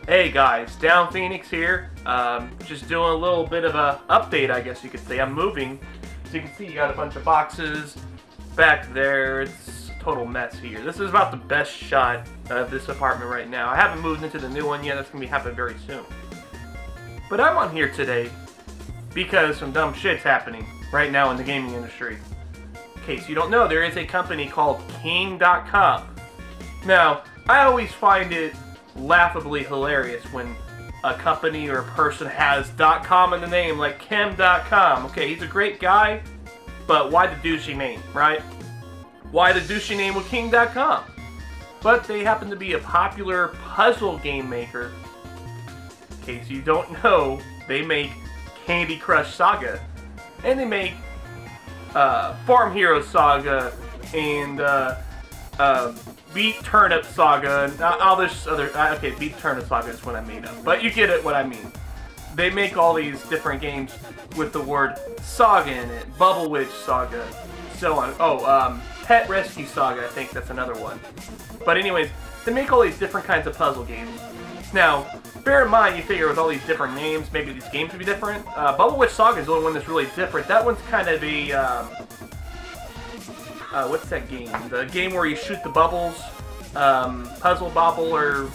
Hey guys, Down Phoenix here. Just doing a little bit of a update, I guess you could say. I'm moving. So you can see you got a bunch of boxes back there. It's a total mess here. This is about the best shot of this apartment right now. I haven't moved into the new one yet. That's going to be happening very soon. But I'm on here today because some dumb shit's happening right now in the gaming industry. In case you don't know, there is a company called King.com. Now, I always find it laughably hilarious when a company or a person has .com in the name, like Kim.com. Okay, he's a great guy, but why the douchey name, right? Why the douchey name with King.com? But they happen to be a popular puzzle game maker. In case you don't know, they make Candy Crush Saga, and they make Farm Hero Saga, and Beat Turnip Saga, and all this other... okay, Beat Turnip Saga is what I made up, but you get it what I mean. They make all these different games with the word Saga in it. Bubble Witch Saga, so on. Oh, Pet Rescue Saga, I think that's another one. But anyways, they make all these different kinds of puzzle games. Now, bear in mind, you figure with all these different names, maybe these games would be different. Bubble Witch Saga is the only one that's really different. That one's kind of a... what's that game? The game where you shoot the bubbles, Puzzle Bobble, or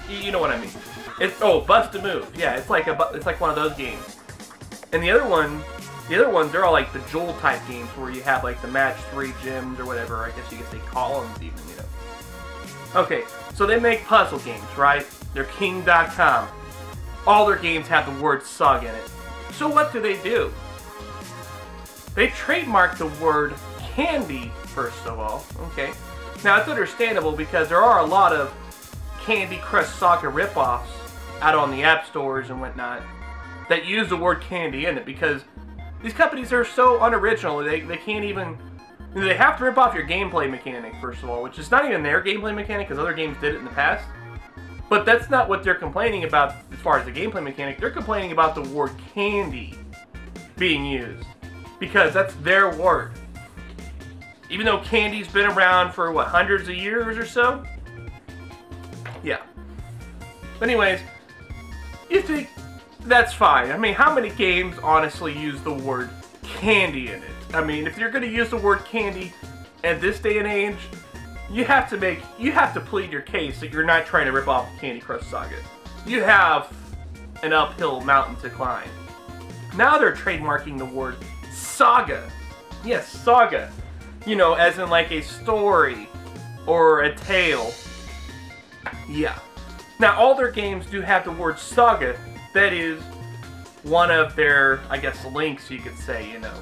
you know what I mean. It's Bust a Move. Yeah, it's like one of those games. And the other ones, they're all like the Joel type games where you have like the match 3 gyms or whatever. I guess you could say columns even, you know. Okay, so they make puzzle games, right? They're King.com. All their games have the word Saga in it. So what do? They trademark the word candy, first of all. Okay. Now, it's understandable because there are a lot of Candy Crush Saga ripoffs out on the app stores and whatnot that use the word candy in it, because these companies are so unoriginal. They can't even... They have to rip off your gameplay mechanic, first of all, which is not even their gameplay mechanic because other games did it in the past. But that's not what they're complaining about as far as the gameplay mechanic. They're complaining about the word candy being used, because that's their word. Even though candy's been around for, what, hundreds of years or so? Yeah. But anyways, you think that's fine. I mean, how many games honestly use the word candy in it? I mean, if you're going to use the word candy at this day and age, you have to plead your case that you're not trying to rip off Candy Crush Saga. You have an uphill mountain to climb. Now they're trademarking the word saga. Yes, saga. You know, as in like a story or a tale. Yeah. Now, all their games do have the word saga. That is one of their, I guess, links, you could say, you know.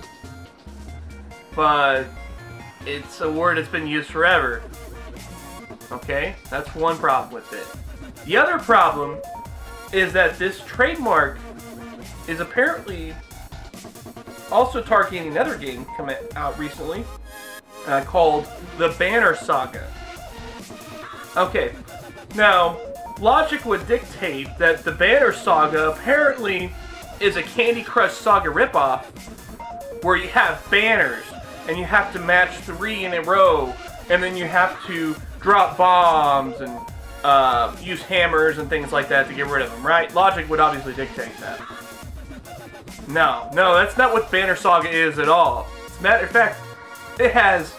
But it's a word that's been used forever. Okay? That's one problem with it. The other problem is that this trademark is apparently also targeting another game coming out recently called The Banner Saga. Okay, now, logic would dictate that The Banner Saga apparently is a Candy Crush Saga ripoff where you have banners and you have to match 3 in a row, and then you have to drop bombs and use hammers and things like that to get rid of them, right? Logic would obviously dictate that. No, that's not what Banner Saga is at all. As a matter of fact, it has,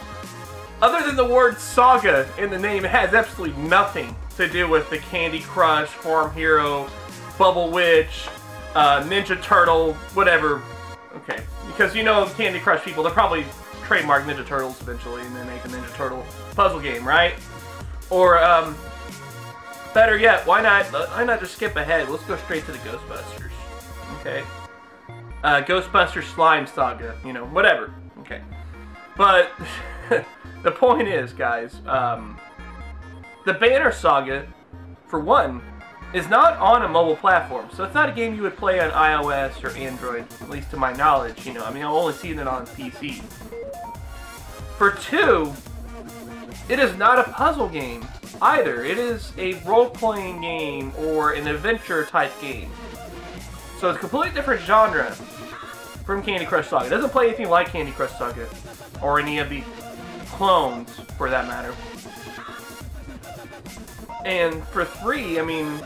other than the word Saga in the name, it has absolutely nothing to do with the Candy Crush, Farm Hero, Bubble Witch, Ninja Turtle, whatever. Okay, because you know Candy Crush people, they'll probably trademark Ninja Turtles eventually and then make a Ninja Turtle puzzle game, right? Or, better yet, why not just skip ahead? Let's go straight to the Ghostbusters. Okay. Ghostbusters Slime Saga, you know, whatever. Okay. But the point is, guys, the Banner Saga, for one, is not on a mobile platform. So it's not a game you would play on iOS or Android, at least to my knowledge, you know. I mean, I've only seen it on PC. For two, it is not a puzzle game either. It is a role-playing game or an adventure-type game. So it's a completely different genre from Candy Crush Saga. It doesn't play anything like Candy Crush Saga, or any of the clones, for that matter. And for 3, I mean,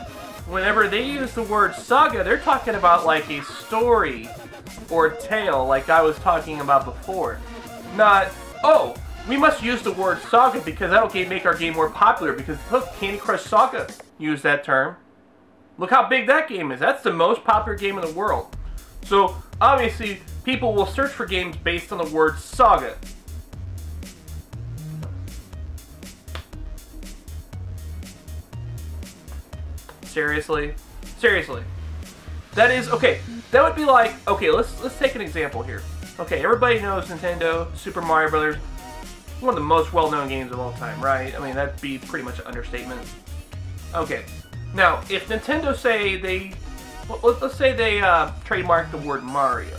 whenever they use the word saga, they're talking about like a story or tale, like I was talking about before. Not, oh, we must use the word saga because that'll make our game more popular, because look, Candy Crush Saga used that term. Look how big that game is. That's the most popular game in the world. So, obviously, people will search for games based on the word saga. Seriously? Seriously. That is, okay, that would be like, okay, let's take an example here. Okay, everybody knows Nintendo, Super Mario Brothers, one of the most well-known games of all time, right? I mean, that'd be pretty much an understatement. Okay, now, if Nintendo say they, let's say they trademark the word Mario.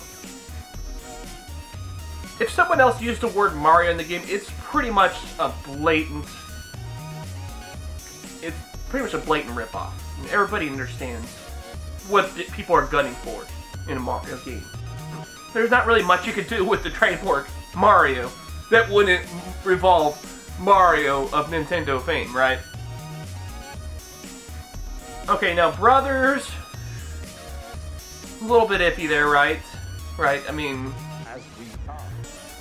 If someone else used the word Mario in the game, it's pretty much a blatant, ripoff. I mean, everybody understands what people are gunning for in a Mario game. There's not really much you could do with the trademark Mario that wouldn't revolve Mario of Nintendo fame, right? Okay, now Brothers, a little bit iffy there, right? Right, I mean,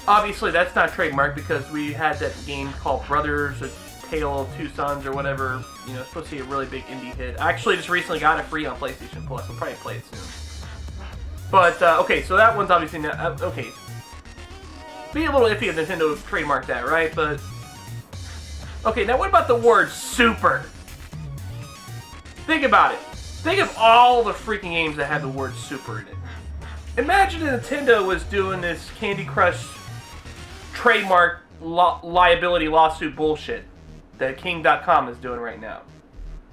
obviously that's not trademarked because we had that game called Brothers, A Tale of Two Sons or whatever, you know, it's supposed to be a really big indie hit. I actually just recently got it free on PlayStation Plus, I'll probably play it soon. But, okay, so that one's obviously not, okay. Be a little iffy if Nintendo trademarked that, right? But, okay, now what about the word super? Think about it. Think of all the freaking games that have the word super in it. Imagine Nintendo was doing this Candy Crush trademark liability lawsuit bullshit that King.com is doing right now.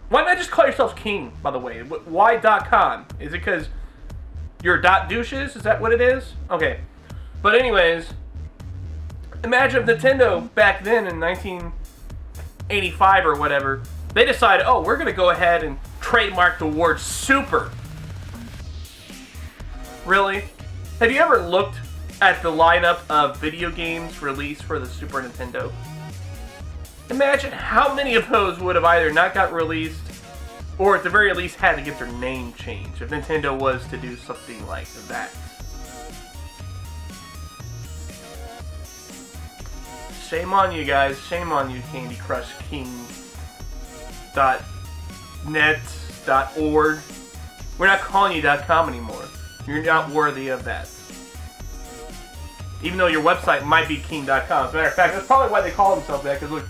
Why not just call yourselves King, by the way? Why .com? Is it because you're .douches? Is that what it is? Okay. But anyways, imagine if Nintendo back then in 1985 or whatever, they decided, oh, we're going to go ahead and trademark the word super. Really? Have you ever looked at the lineup of video games released for the Super Nintendo? Imagine how many of those would have either not got released or at the very least had to get their name changed if Nintendo was to do something like that. Shame on you guys. Shame on you, Candy Crush King.net.org. We're not calling you .com anymore. You're not worthy of that. Even though your website might be king.com. As a matter of fact, that's probably why they call themselves that, because look,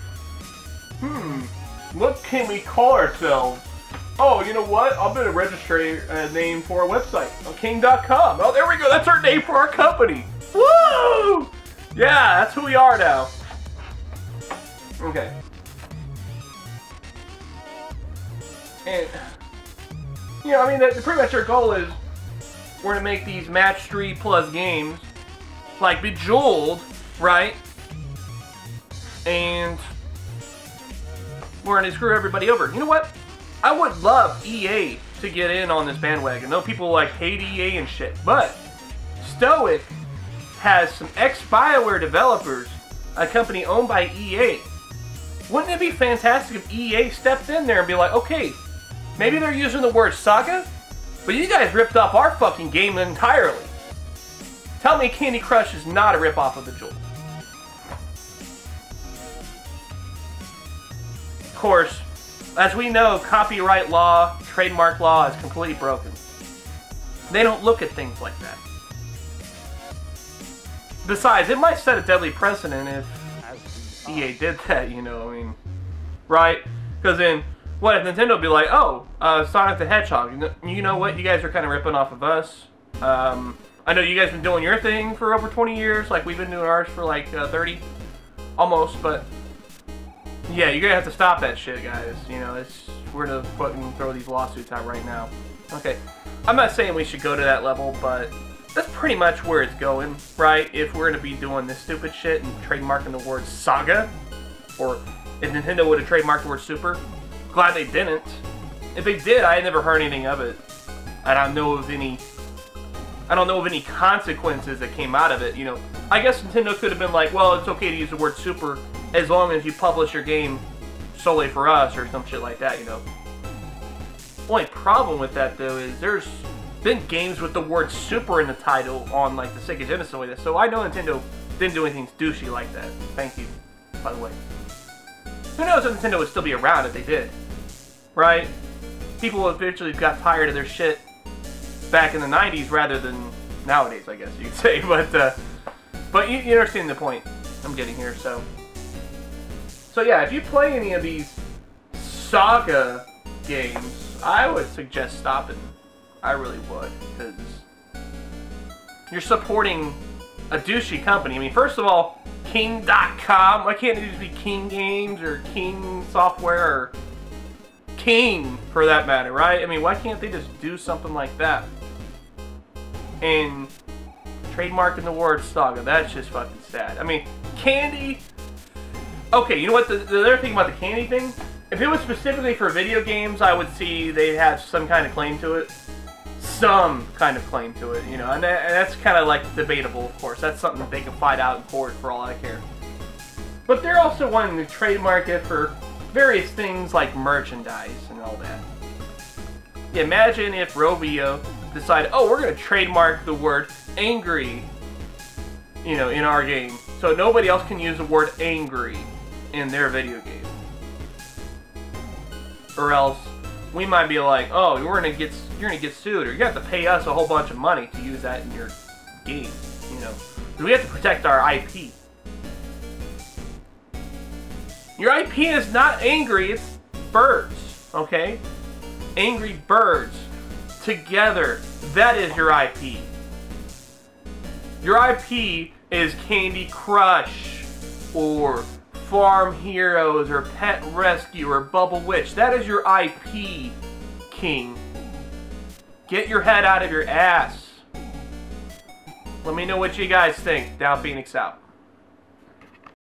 what can we call ourselves? Oh, you know what? I'm going to register a name for our website. King.com. Oh, there we go. That's our name for our company. Woo! Yeah, that's who we are now. Okay. And, you know, I mean, pretty much our goal is we're going to make these match 3+ games like Bejeweled, right? And we're going to screw everybody over. You know what? I would love EA to get in on this bandwagon. I know people like hate EA and shit, but Stoic has some ex-BioWare developers, a company owned by EA. Wouldn't it be fantastic if EA stepped in there and be like, okay, maybe they're using the word saga, but you guys ripped off our fucking game entirely. Tell me Candy Crush is not a ripoff of the Bejeweled. Of course, as we know, copyright law, trademark law is completely broken. They don't look at things like that. Besides, it might set a deadly precedent if EA did that, you know, I mean, right? Because then, what if Nintendo would be like, oh, Sonic the Hedgehog, you know what, you guys are kind of ripping off of us. I know you guys have been doing your thing for over 20 years, like we've been doing ours for like 30, almost, but yeah, you're gonna have to stop that shit, guys. You know, we're gonna fucking throw these lawsuits out right now. Okay, I'm not saying we should go to that level, but that's pretty much where it's going, right? If we're gonna be doing this stupid shit and trademarking the word saga, or if Nintendo would have trademarked the word super, glad they didn't. If they did, I never heard anything of it. I don't know of any consequences that came out of it, you know. I guess Nintendo could have been like, well, it's okay to use the word super as long as you publish your game solely for us or some shit like that, you know. Only problem with that, though, is there's been games with the word Super in the title on, like, the Sega Genesis and like that. So I know Nintendo didn't do anything douchey like that. Thank you, by the way. Who knows if Nintendo would still be around if they did, right? People eventually got tired of their shit back in the 90s rather than nowadays, I guess you could say. But you understand the point I'm getting here, so. So yeah, if you play any of these Saga games, I would suggest stopping. I really would, because you're supporting a douchey company. I mean, first of all, King.com. Why can't it just be King Games or King Software or King, for that matter, right? I mean, why can't they just do something like that? And trademarking the word Saga, that's just fucking sad. I mean, candy. Okay, you know what? The other thing about the candy thing, if it was specifically for video games, I would see they'd have some kind of claim to it. Some kind of claim to it, you know, and that's kind of like debatable, of course. That's something that they can fight out in court for all I care. But they're also wanting to trademark it for various things like merchandise and all that. Yeah, imagine if Rovio decided, oh, we're going to trademark the word angry, you know, in our game, so nobody else can use the word angry in their video game. Or else we might be like, oh, you're gonna get sued, or you have to pay us a whole bunch of money to use that in your game, you know. We have to protect our IP. Your IP is not angry, it's birds, okay? Angry birds. Together, that is your IP. Your IP is Candy Crush, or Farm Heroes, or Pet Rescue, or Bubble Witch. That is your IP, King. Get your head out of your ass. Let me know what you guys think. Down Phoenix out.